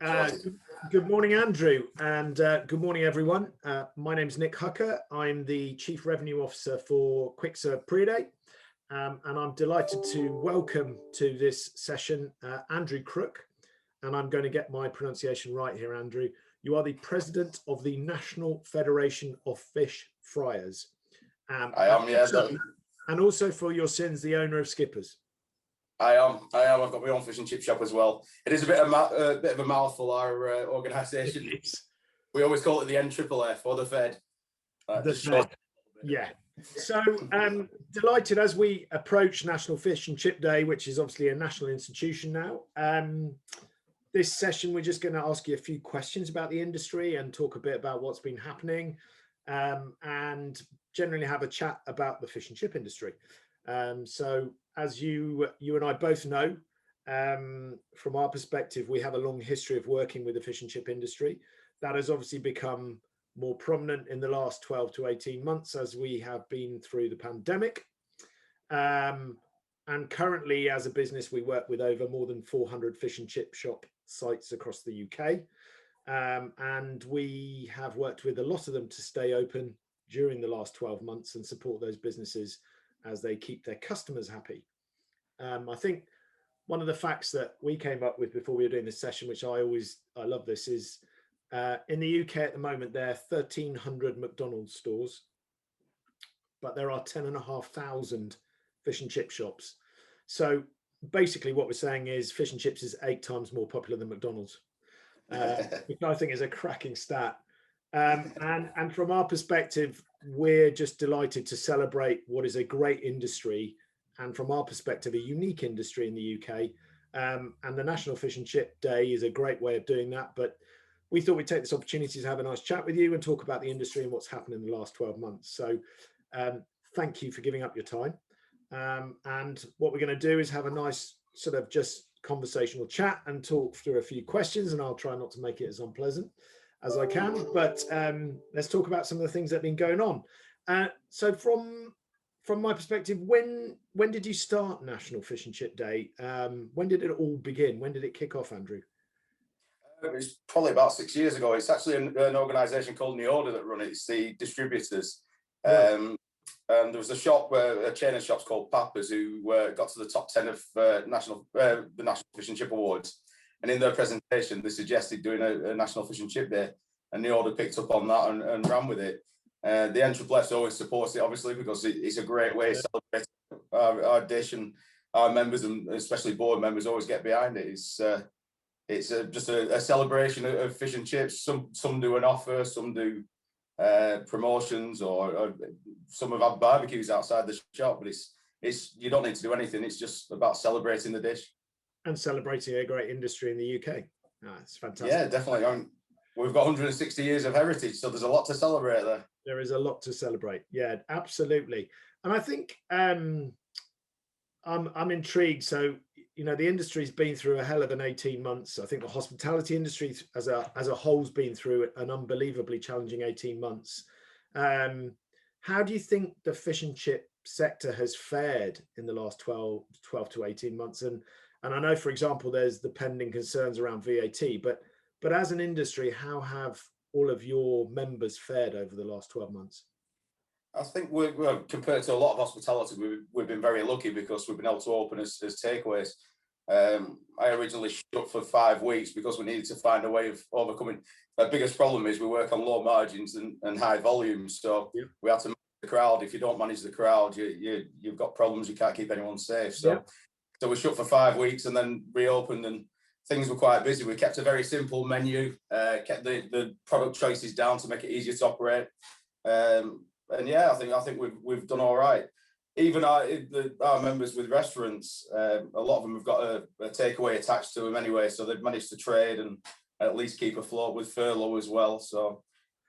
Uh, Good morning, Andrew, and good morning, everyone. My name is Nick Hucker. I'm the Chief Revenue Officer for QikServe Pre-Day, and I'm delighted to welcome to this session Andrew Crook, and I'm going to get my pronunciation right here, Andrew. You are the President of the National Federation of Fish Friers. I am, yes. And also for your sins, the owner of Skippers. I am. I've got my own fish and chip shop as well. It is a bit of a mouthful, our organisation. We always call it the NFFF or the Fed. The Fed. Yeah. So delighted as we approach National Fish and Chip Day, which is obviously a national institution now. This session, we're just going to ask you a few questions about the industry and talk a bit about what's been happening, and generally have a chat about the fish and chip industry. So as you and I both know, from our perspective, we have a long history of working with the fish and chip industry. That has obviously become more prominent in the last 12 to 18 months as we have been through the pandemic. And currently, as a business, we work with over more than 400 fish and chip shop sites across the UK. And we have worked with a lot of them to stay open during the last 12 months and support those businesses as they keep their customers happy. I think one of the facts that we came up with before we were doing this session, which I love this, is in the UK at the moment, there are 1,300 McDonald's stores, but there are 10,500 fish and chip shops. So basically what we're saying is fish and chips is 8 times more popular than McDonald's, which I think is a cracking stat. And from our perspective, we're just delighted to celebrate what is a great industry, and from our perspective, a unique industry in the UK. And the National Fish and Chip Day is a great way of doing that. But we thought we'd take this opportunity to have a nice chat with you and talk about the industry and what's happened in the last 12 months. So thank you for giving up your time. And what we're going to do is have a nice sort of just conversational chat and talk through a few questions, and I'll try not to make it as unpleasant as I can, but let's talk about some of the things that have been going on. So from my perspective, when did you start National Fish and Chip Day? When did it all begin? When did it kick off, Andrew? It was probably about 6 years ago. It's actually an organisation called Neorder that run it. It's the distributors. Yeah. And there was a chain of shops called Papa's who got to the top 10 of the National Fish and Chip Awards. And in their presentation, they suggested doing a National Fish and Chip Day, and Neorder picked up on that and ran with it. The NFFF always supports it, obviously, because it's a great way to celebrate our dish, and our members, and especially board members, always get behind it. It's just a celebration of fish and chips. Some do an offer, some do promotions, or some have had barbecues outside the shop. But it's you don't need to do anything. It's just about celebrating the dish and celebrating a great industry in the UK. It's fantastic. Yeah, definitely. We've got 160 years of heritage, so there's a lot to celebrate there. There is a lot to celebrate. Yeah, absolutely. And I think I'm intrigued. So, you know, the industry's been through a hell of an 18 months. I think the hospitality industry as a whole's been through an unbelievably challenging 18 months. How do you think the fish and chip sector has fared in the last 12 to 18 months? And I know, for example, there's the pending concerns around VAT, but as an industry, how have all of your members fared over the last 12 months? I think we're compared to a lot of hospitality, we've been very lucky because we've been able to open as takeaways. I originally shut for 5 weeks because we needed to find a way of overcoming. The biggest problem is we work on low margins and high volumes, so yeah. We have to manage the crowd. If you don't manage the crowd, you've got problems. You can't keep anyone safe. So, yeah. So we shut for 5 weeks and then reopened, and things were quite busy. We kept a very simple menu, kept the product choices down to make it easier to operate. And yeah, I think we've done all right. Even our members with restaurants, a lot of them have got a takeaway attached to them anyway, so they've managed to trade and at least keep afloat with furlough as well. So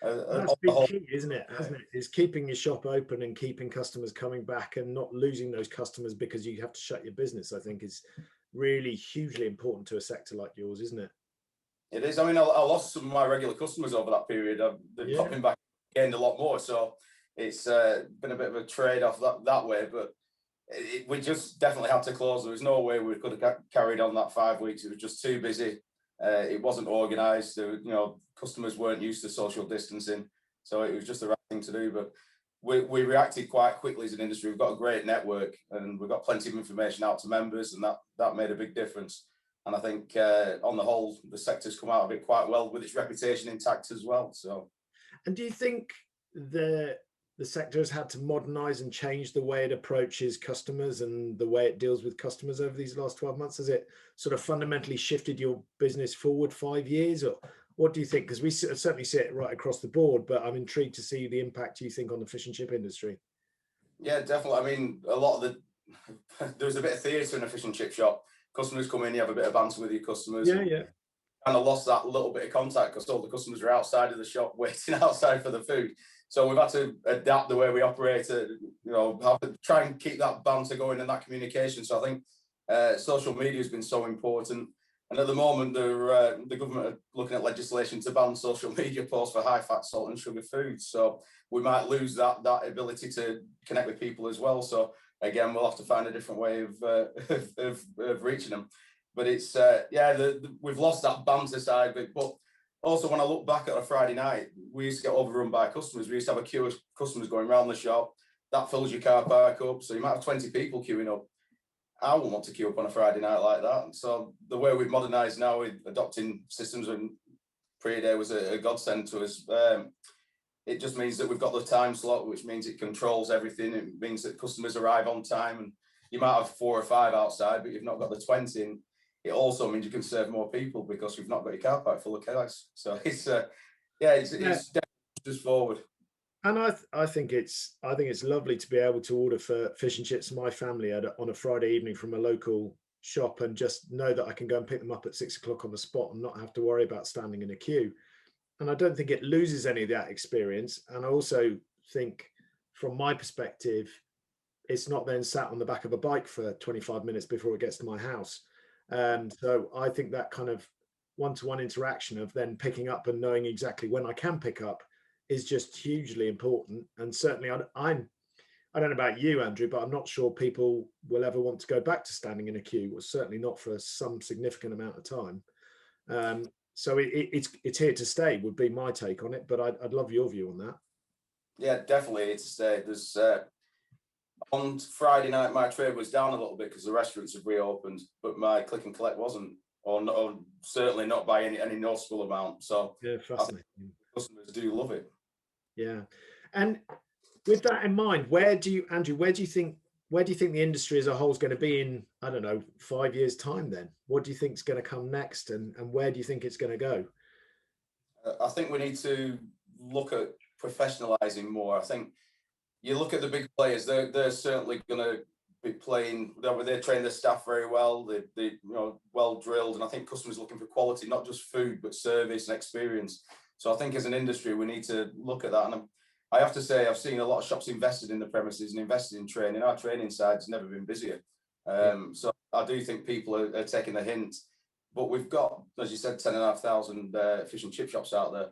that's big key, isn't it? Hasn't it? Is keeping your shop open and keeping customers coming back and not losing those customers because you have to shut your business. I think is really hugely important to a sector like yours, isn't it? It is. I mean, I lost some of my regular customers over that period. They're popping back, gained a lot more. So it's been a bit of a trade-off that way. But we just definitely had to close. There was no way we could have carried on that 5 weeks. It was just too busy. It wasn't organised. Customers weren't used to social distancing, so it was just the right thing to do. But we reacted quite quickly as an industry. We've got a great network, and we've got plenty of information out to members, and that made a big difference. And I think on the whole, the sector's come out of it quite well with its reputation intact as well. So, and do you think the sector has had to modernise and change the way it approaches customers and the way it deals with customers over these last 12 months? Has it sort of fundamentally shifted your business forward 5 years, or what do you think? Because we certainly see it right across the board, but I'm intrigued to see the impact you think on the fish and chip industry. Yeah, definitely. I mean, a lot of there's a bit of theatre in a fish and chip shop. Customers come in, you have a bit of banter with your customers. Yeah. Kind of lost that little bit of contact because all the customers are outside of the shop waiting outside for the food. So we've had to adapt the way we operate, have to try and keep that banter going and that communication. So I think social media has been so important. And at the moment, the government are looking at legislation to ban social media posts for high fat, salt and sugar foods. So we might lose that ability to connect with people as well. So again, we'll have to find a different way of reaching them. But it's we've lost that banter side of it. But also, when I look back at a Friday night, we used to get overrun by customers. We used to have a queue of customers going around the shop. That fills your car park up. So you might have 20 people queuing up. I wouldn't want to queue up on a Friday night like that. And so the way we've modernised now with adopting systems, and pre-day was a godsend to us. It just means that we've got the time slot, which means it controls everything. It means that customers arrive on time, and you might have 4 or 5 outside, but you've not got the 20. And it also means you can serve more people because you've not got your car park full of cars. So it's definitely just forward. And I think it's lovely to be able to order for fish and chips for my family on a Friday evening from a local shop and just know that I can go and pick them up at 6 o'clock on the spot and not have to worry about standing in a queue. And I don't think it loses any of that experience. And I also think, from my perspective, it's not then sat on the back of a bike for 25 minutes before it gets to my house. So I think that kind of one-to-one interaction of then picking up and knowing exactly when I can pick up is just hugely important. And certainly I don't know about you, Andrew, but I'm not sure people will ever want to go back to standing in a queue, or certainly not for some significant amount of time. So it's here to stay would be my take on it, but I'd love your view on that. Yeah, definitely here to stay. There's on Friday night, my trade was down a little bit because the restaurants have reopened, but my click and collect wasn't, or certainly not by any noticeable amount. So yeah, fascinating. Customers do love it. Yeah, and with that in mind, where do you think the industry as a whole is going to be in, I don't know, 5 years' time? Then what do you think is going to come next, and where do you think it's going to go? I think we need to look at professionalizing more. I think you look at the big players; they're certainly going to be playing. They train their staff very well. They well drilled, and I think customers are looking for quality, not just food, but service and experience. So I think as an industry, we need to look at that. And I have to say, I've seen a lot of shops invested in the premises and invested in training. Our training side's never been busier. So I do think people are taking the hint. But we've got, as you said, 10,500 fish and chip shops out there.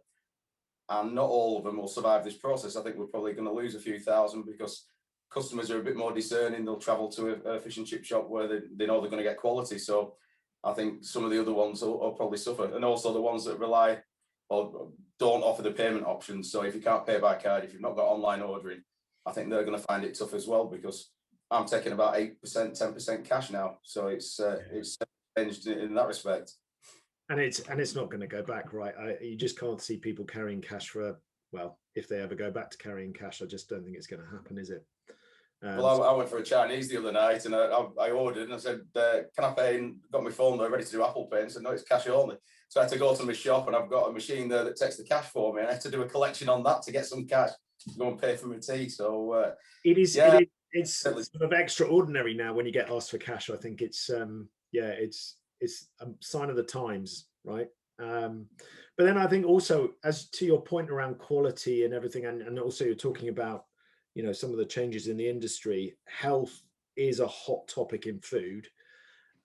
And not all of them will survive this process. I think we're probably going to lose a few thousand because customers are a bit more discerning. They'll travel to a fish and chip shop where they know they're going to get quality. So I think some of the other ones will probably suffer. And also the ones that rely or don't offer the payment options. So if you can't pay by card, if you've not got online ordering, I think they're going to find it tough as well, because I'm taking about 8%, 10% cash now. So it's changed in that respect. And it's not going to go back, right? You just can't see people carrying cash if they ever go back to carrying cash. I just don't think it's going to happen, is it? Well, I went for a Chinese the other night, and I ordered, and I said, can I pay? And got my phone there ready to do Apple Pay, and said, no, it's cash only. So I had to go to my shop, and I've got a machine there that takes the cash for me, and I had to do a collection on that to get some cash to go and pay for my tea. So it's sort of extraordinary now when you get asked for cash. I think it's a sign of the times, right? But then I think also, as to your point around quality and everything, and also you're talking about, some of the changes in the industry, health is a hot topic in food.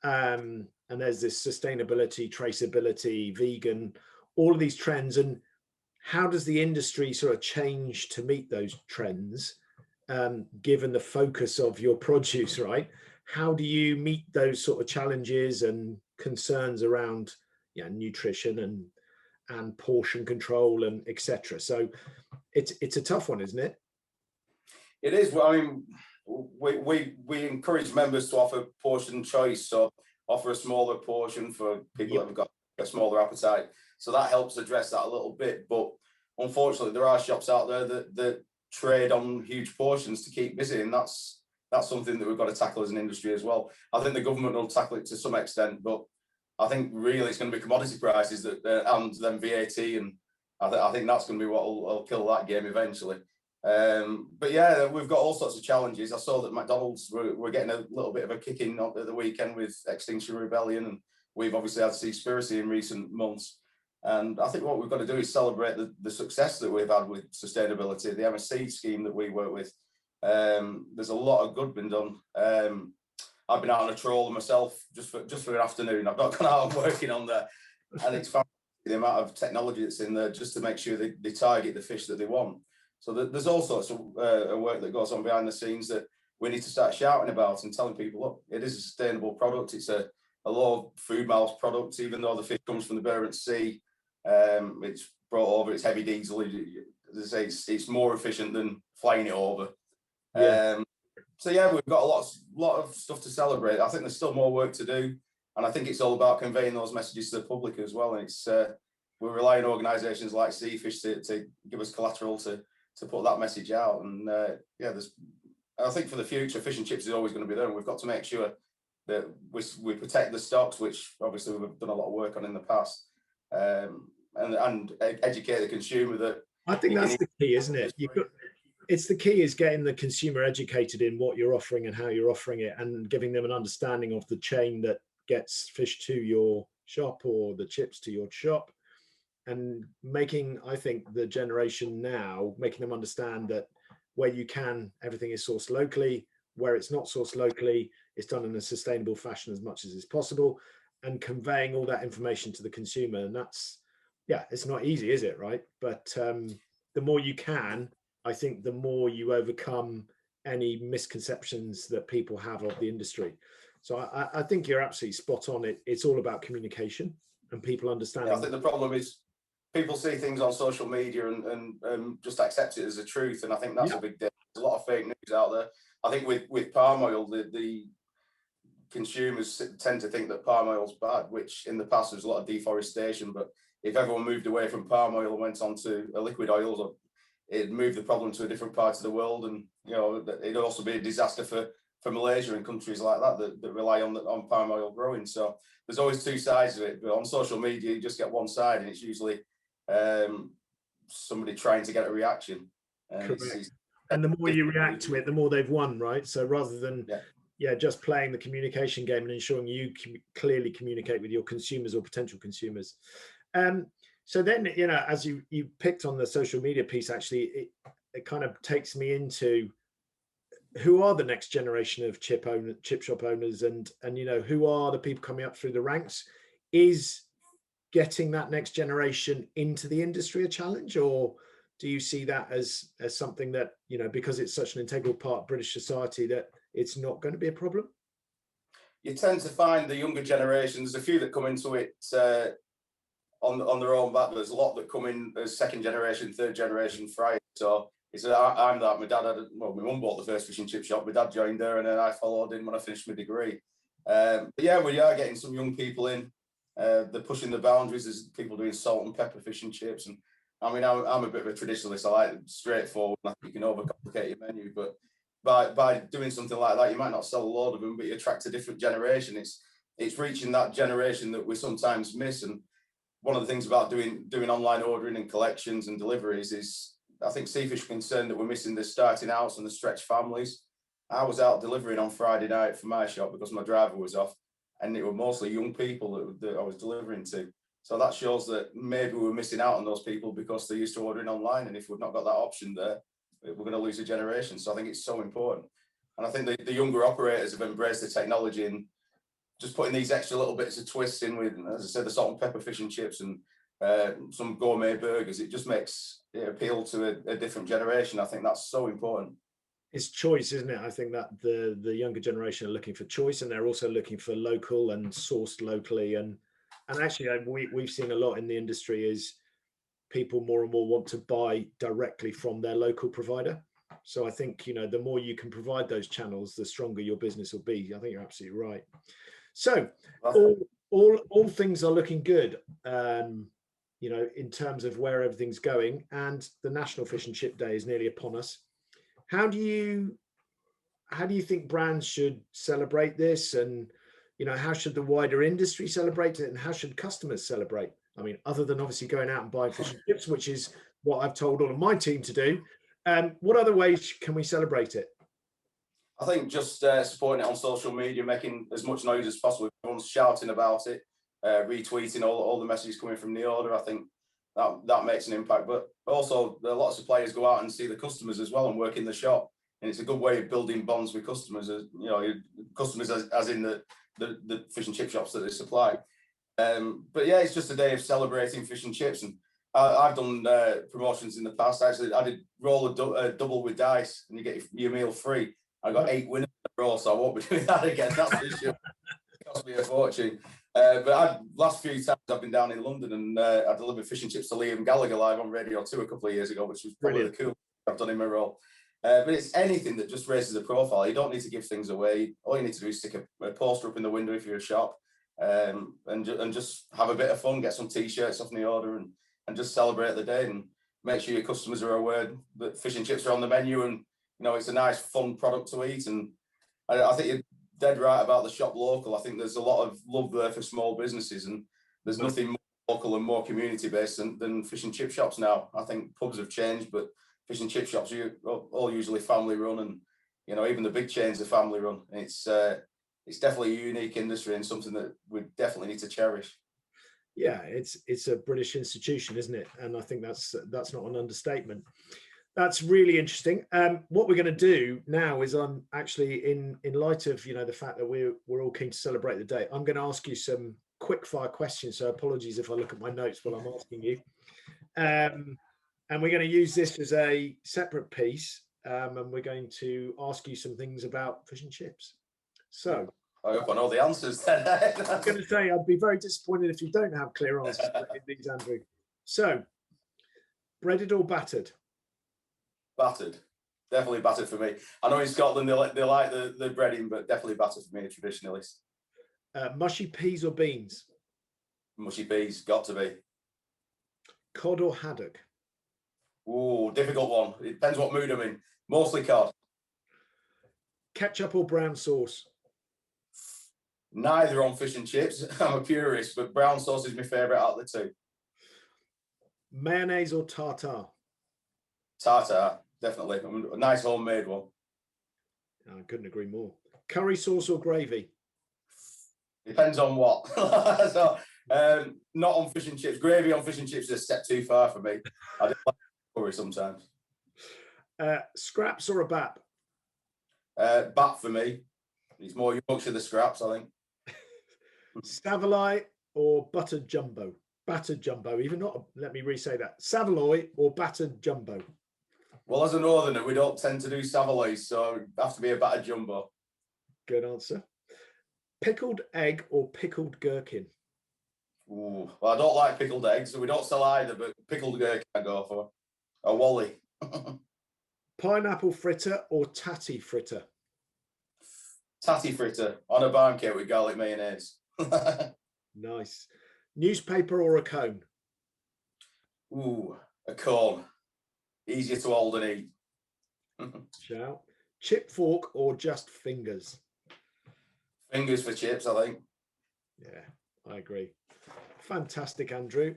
And there's this sustainability, traceability, vegan, all of these trends. And how does the industry sort of change to meet those trends, given the focus of your produce, right? How do you meet those sort of challenges and concerns around, nutrition and portion control and etc. So it's a tough one, isn't it? It is. Well, I mean, we encourage members to offer portion choice, so offer a smaller portion for people that have got a smaller appetite. So that helps address that a little bit. But unfortunately, there are shops out there that trade on huge portions to keep busy, and that's something that we've got to tackle as an industry as well. I think the government will tackle it to some extent, but I think really it's going to be commodity prices that and then VAT, and I think that's going to be what will kill that game eventually. But yeah, we've got all sorts of challenges. I saw that McDonald's were getting a little bit of a kick in at the weekend with Extinction Rebellion, and we've obviously had Seaspiracy in recent months. And I think what we've got to do is celebrate the success that we've had with sustainability, the MSC scheme that we work with. There's a lot of good been done. I've been out on a trawler myself just for an afternoon. I've not gone out and working on there, and it's fantastic the amount of technology that's in there just to make sure they target the fish that they want. So there's all sorts of work that goes on behind the scenes that we need to start shouting about and telling people, look, it is a sustainable product. It's a low food miles product, even though the fish comes from the Barents Sea. It's brought over, it's heavy diesel. As I say, it's more efficient than flying it over. Yeah. So yeah, we've got a lot of stuff to celebrate. I think there's still more work to do, and I think it's all about conveying those messages to the public as well. And it's we rely on organisations like Seafish to give us collateral to put that message out. And yeah, I think for the future, fish and chips is always going to be there, and we've got to make sure that we protect the stocks, which obviously we've done a lot of work on in the past, and educate the consumer that. I think that's the key, isn't it? It's the key is getting the consumer educated in what you're offering and how you're offering it, and giving them an understanding of the chain that gets fish to your shop or the chips to your shop, and making, I think, the generation now, making them understand that where you can, everything is sourced locally. Where it's not sourced locally, it's done in a sustainable fashion as much as is possible, and conveying all that information to the consumer. And that's, yeah, it's not easy, is it? Right. But the more you can, I think the more you overcome any misconceptions that people have of the industry. So I think you're absolutely spot on. It's all about communication and people understanding. Yeah, I think the problem is people see things on social media and just accept it as a truth. And I think that's a big deal. There's a lot of fake news out there. I think with palm oil, the consumers tend to think that palm oil's bad, which in the past there's a lot of deforestation. But if everyone moved away from palm oil and went on to a liquid oil, it'd move the problem to a different part of the world. And it'd also be a disaster for Malaysia and countries like that rely on palm oil growing. So there's always two sides of it. But on social media, you just get one side, and it's usually somebody trying to get a reaction. And the more you react to it, the more they've won, right? So rather than just playing the communication game and ensuring you clearly communicate with your consumers or potential consumers. So then, as you picked on the social media piece, actually, it kind of takes me into who are the next generation of chip shop owners, and who are the people coming up through the ranks? Is getting that next generation into the industry a challenge, or do you see that as something that, because it's such an integral part of British society, that it's not going to be a problem? You tend to find the younger generations, a few that come into it on their own back. There's a lot that come in as second generation, third generation Friers. So I'm that. My dad my mum bought the first fish and chip shop. My dad joined there, and then I followed in when I finished my degree. But yeah, we are getting some young people in. They're pushing the boundaries. There's people doing salt and pepper fish and chips. And I mean, I'm a bit of a traditionalist. I like it straightforward. I think you can overcomplicate your menu, but by doing something like that, you might not sell a load of them, but you attract a different generation. It's reaching that generation that we sometimes miss. And one of the things about doing online ordering and collections and deliveries is, I think Seafish are concerned that we're missing the starting outs and the stretch families. I was out delivering on Friday night for my shop because my driver was off, and it were mostly young people that I was delivering to. So that shows that maybe we're missing out on those people because they're used to ordering online, and if we've not got that option there, we're going to lose a generation. So I think it's so important. And I think the younger operators have embraced the technology and just putting these extra little bits of twists in with, as I said, the salt and pepper fish and chips and some gourmet burgers. It just makes it appeal to a different generation. I think that's so important. It's choice, isn't it? I think that the younger generation are looking for choice, and they're also looking for local and sourced locally. And And actually, we've seen a lot in the industry is people more and more want to buy directly from their local provider. So I think, the more you can provide those channels, the stronger your business will be. I think you're absolutely right. So all things are looking good, in terms of where everything's going, and the National Fish and Chip Day is nearly upon us. How do you think brands should celebrate this? And, how should the wider industry celebrate it? And how should customers celebrate? I mean, other than obviously going out and buying fish and chips, which is what I've told all of my team to do, what other ways can we celebrate it? I think just supporting it on social media, making as much noise as possible. Everyone's shouting about it, retweeting all the messages coming from the order. I think that makes an impact. But also, a lot of suppliers go out and see the customers as well and work in the shop. And it's a good way of building bonds with customers, customers as in the fish and chip shops that they supply. But yeah, it's just a day of celebrating fish and chips. And I've done promotions in the past. Actually, I did roll a double with dice, and you get your meal free. I got 8 winners in a row, so I won't be doing that again. That's for sure. It cost me a fortune. But last few times I've been down in London, and I delivered fish and chips to Liam Gallagher live on Radio 2 a couple of years ago, which was probably the coolest I've done in my role. But it's anything that just raises the profile. You don't need to give things away. All you need to do is stick a poster up in the window if you're a shop, and just have a bit of fun, get some T-shirts off the order, and just celebrate the day, and make sure your customers are aware that fish and chips are on the menu, and it's a nice, fun product to eat. And I think you're dead right about the shop local. I think there's a lot of love there for small businesses, and there's nothing more local and more community-based than fish and chip shops now. I think pubs have changed, but fish and chip shops are all usually family-run, and even the big chains are family-run. It's definitely a unique industry and something that we definitely need to cherish. Yeah, it's a British institution, isn't it? And I think that's not an understatement. That's really interesting. What we're going to do now is, I'm actually in light of the fact that we're all keen to celebrate the day, I'm going to ask you some quick fire questions. So apologies if I look at my notes while I'm asking you. And we're going to use this as a separate piece, and we're going to ask you some things about fish and chips. So I hope I know the answers then. I was going to say, I'd be very disappointed if you don't have clear answers to these, Andrew. So, breaded or battered? Battered. Definitely battered for me. I know in Scotland they like the breading, but definitely battered for me, a traditionalist. Mushy peas or beans? Mushy peas, got to be. Cod or haddock? Ooh, difficult one. It depends what mood I'm in. Mostly cod. Ketchup or brown sauce? Neither on fish and chips. I'm a purist, but brown sauce is my favourite out of the two. Mayonnaise or tartare? Tartare, definitely. A nice homemade one. I couldn't agree more. Curry sauce or gravy? Depends on what. So, not on fish and chips. Gravy on fish and chips is a step too far for me. I don't like curry sometimes. Scraps or a bap? Bat for me. It's more Yorkshire the scraps, I think. Saveloy or buttered jumbo? Battered jumbo, even not, let me re-say that. Saveloy or battered jumbo? Well, as a northerner, we don't tend to do Saveloys, so it has to be a battered jumbo. Good answer. Pickled egg or pickled gherkin? Ooh, well, I don't like pickled eggs, so we don't sell either, but pickled gherkin I go for. A Wally. Pineapple fritter or tatty fritter? Tatty fritter on a barbecue with garlic mayonnaise. Nice. Newspaper or a cone? Ooh, a cone. Easier to hold and eat. Shout. Chip fork or just fingers? Fingers for chips, I think. Yeah, I agree. Fantastic, Andrew.